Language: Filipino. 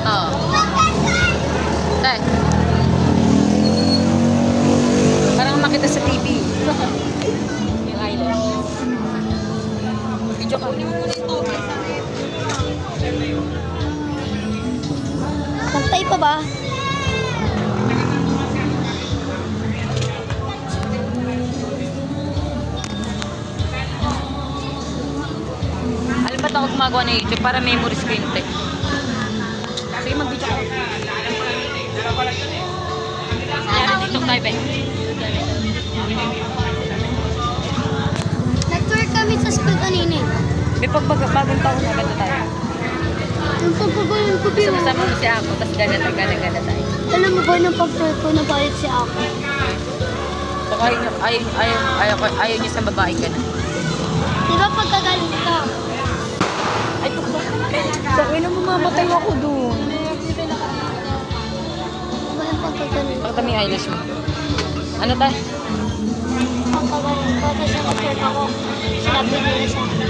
Oo. Tay. Parang makita sa TV. Yung island. Video ka. Pantay pa ba? Alam ba't ako gumagawa ng YouTube? Para memories ko yun, te. Sige, mag-video ka. Yan, TikTok tayo, be. Nag-tour kami sa school kanina eh. May pagbagong taon na ganda tayo. Yung pagpagulong ko Gusto masama mo si ako, tapos gana tayo. Alam mo ba ng pag-tour ko nabayad si ako? Baka ayaw niyo sa babae ka na. Di ba pagkagaling ka? Ay, sa akin na mamamatay ako doon. Walang pagkagaling. Bakit may eyelash mo? Ano tayo? Pagkagaling ko, tapos nag-tour ako. Sinabi nila sa akin.